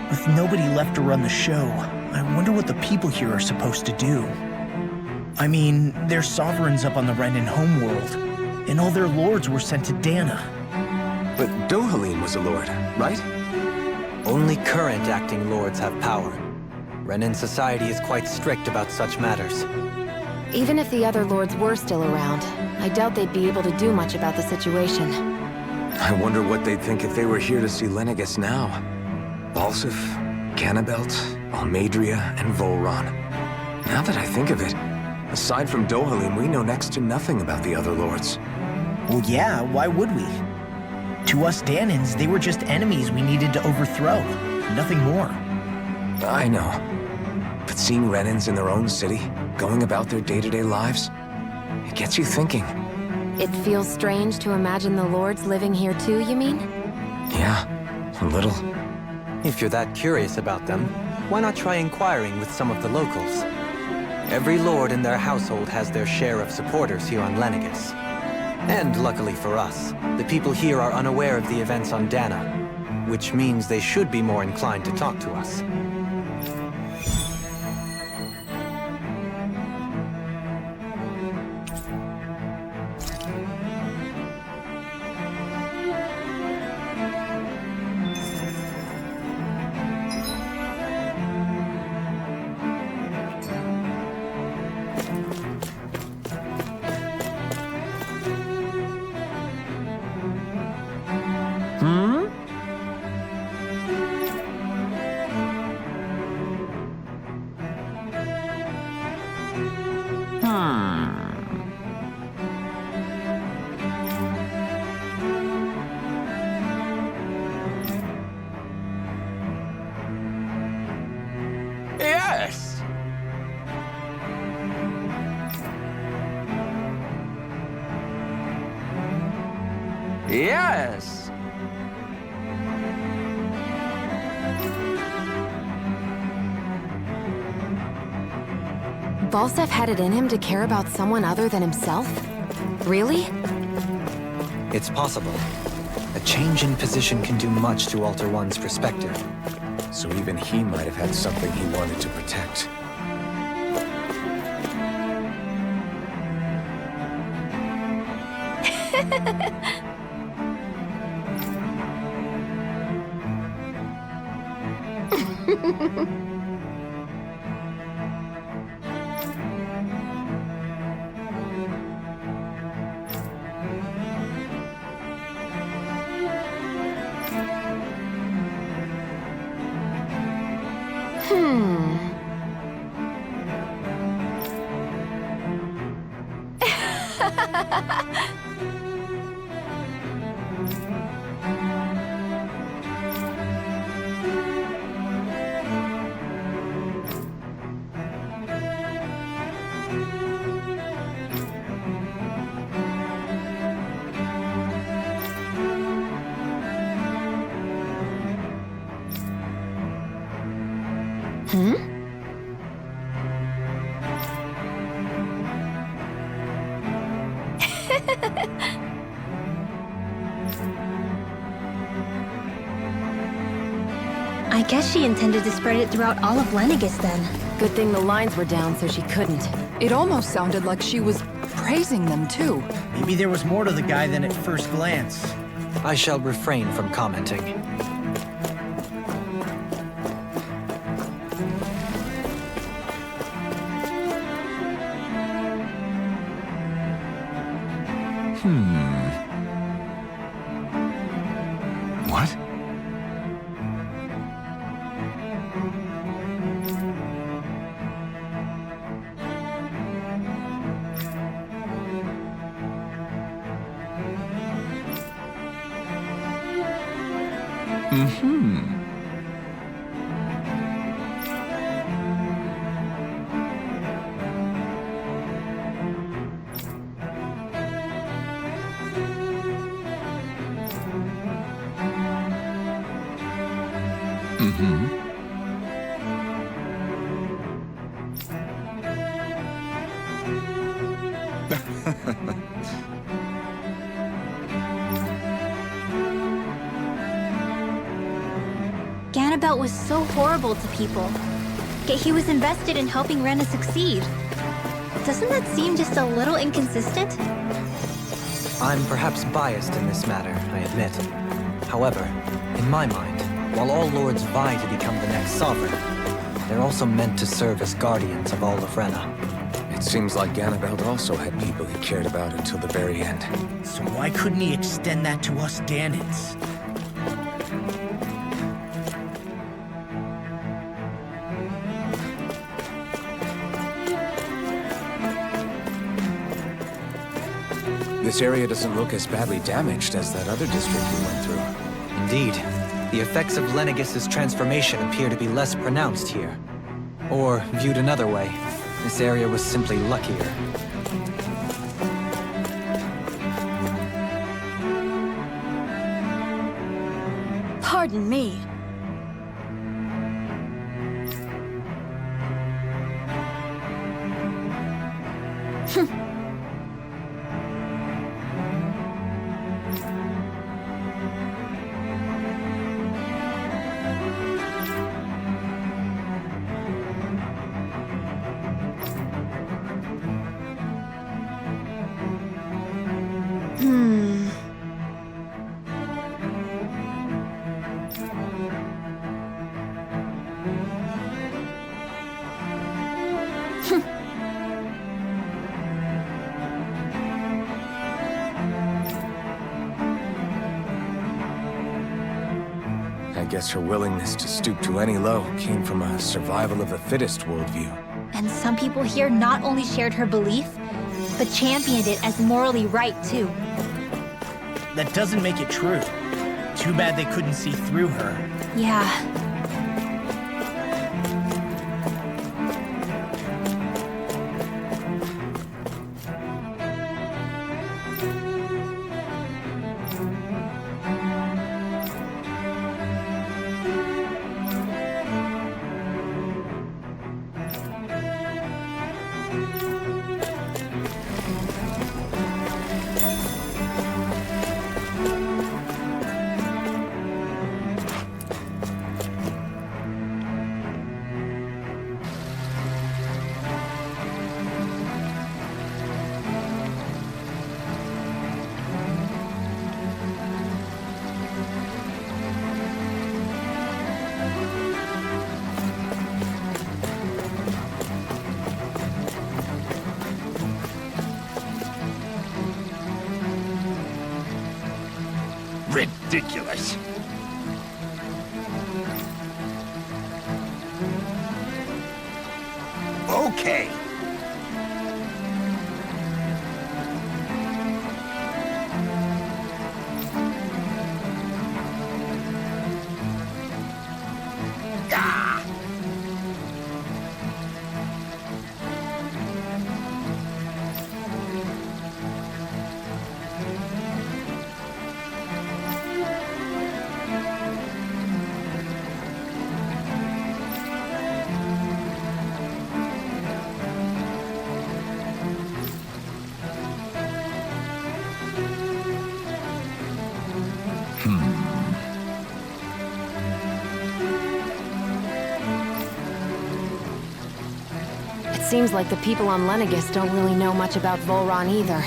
With nobody left to run the show, I wonder what the people here are supposed to do. I mean, they're sovereigns up on the Renan homeworld, and all their lords were sent to Dana. But Dohalim was a lord, right? Only current acting lords have power. Renan society is quite strict about such matters. Even if the other lords were still around, I doubt they'd be able to do much about the situation. I wonder what they'd think if they were here to see Lenegis now. Balsif, Cannabelt, Almadria, and Volron. Now that I think of it, aside from Dohalim, we know next to nothing about the other lords. Well, yeah, why would we? To us Danans, they were just enemies we needed to overthrow. Nothing more. I know. But seeing Renans in their own city, going about their day-to-day lives, it gets you thinking. It feels strange to imagine the lords living here too, you mean? Yeah, a little. If you're that curious about them, why not try inquiring with some of the locals? Every lord in their household has their share of supporters here on Lenegis. And luckily for us, the people here are unaware of the events on Dana, which means they should be more inclined to talk to us. Yes! Yes! Balsef had it in him to care about someone other than himself? Really? It's possible. A change in position can do much to alter one's perspective. So even he might have had something he wanted to protect. I guess she intended to spread it throughout all of Lenegis then. Good thing the lines were down so she couldn't. It almost sounded like she was praising them too. Maybe there was more to the guy than at first glance. I shall refrain from commenting. What? Ganabelt was so horrible to people. Yet he was invested in helping Rena succeed. Doesn't that seem just a little inconsistent? I'm perhaps biased in this matter, I admit. However, in my mind, while all lords vie to become the next sovereign, they're also meant to serve as guardians of all of Rena. It seems like Ganabelt also had people he cared about until the very end. So why couldn't he extend that to us Danans? This area doesn't look as badly damaged as that other district we went through. Indeed, the effects of Lenegis' transformation appear to be less pronounced here. Or, viewed another way, this area was simply luckier. Pardon me. I guess her willingness to stoop to any low came from a survival of the fittest worldview. And some people here not only shared her belief, but championed it as morally right too. That doesn't make it true. Too bad they couldn't see through her. Yeah. Ridiculous. Okay. Ah! It seems like the people on Lenegis don't really know much about Volron either.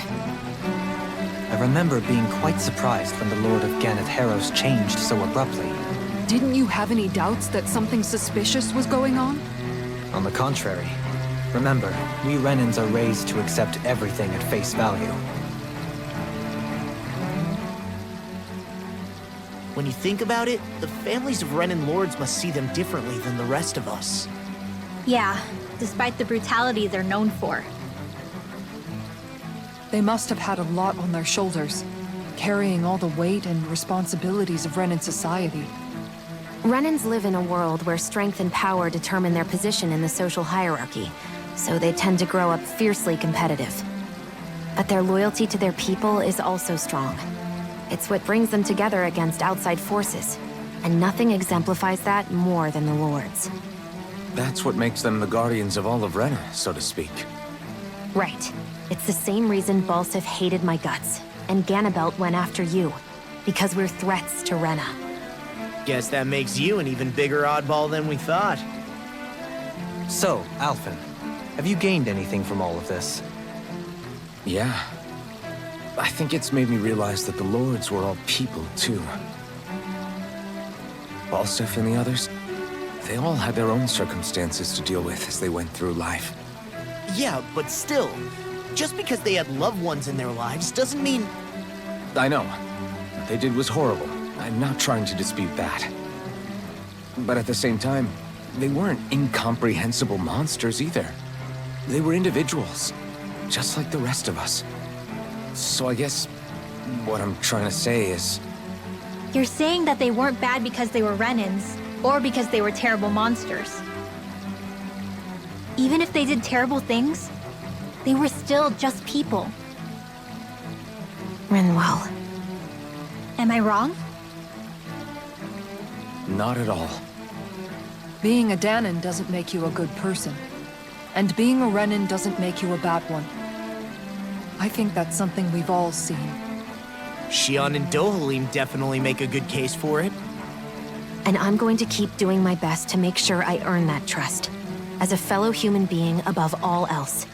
I remember being quite surprised when the Lord of Ganath Harrows changed so abruptly. Didn't you have any doubts that something suspicious was going on? On the contrary. Remember, we Renans are raised to accept everything at face value. When you think about it, the families of Renan lords must see them differently than the rest of us. Yeah, despite the brutality they're known for. They must have had a lot on their shoulders, carrying all the weight and responsibilities of Renan society. Renans live in a world where strength and power determine their position in the social hierarchy, so they tend to grow up fiercely competitive. But their loyalty to their people is also strong. It's what brings them together against outside forces, and nothing exemplifies that more than the Lords. That's what makes them the guardians of all of Rena, so to speak. Right. It's the same reason Balsif hated my guts, and Ganabelt went after you. Because we're threats to Rena. Guess that makes you an even bigger oddball than we thought. So, Alphen, have you gained anything from all of this? Yeah. I think it's made me realize that the Lords were all people, too. Balsif and the others, they all had their own circumstances to deal with as they went through life. Yeah, but still, just because they had loved ones in their lives doesn't mean... I know. What they did was horrible. I'm not trying to dispute that. But at the same time, they weren't incomprehensible monsters either. They were individuals, just like the rest of us. So I guess what I'm trying to say is... You're saying that they weren't bad because they were Renans, or because they were terrible monsters. Even if they did terrible things, they were still just people. Renwell. Am I wrong? Not at all. Being a Danon doesn't make you a good person. And being a Renan doesn't make you a bad one. I think that's something we've all seen. Xion and Dohalim definitely make a good case for it. And I'm going to keep doing my best to make sure I earn that trust. As a fellow human being above all else.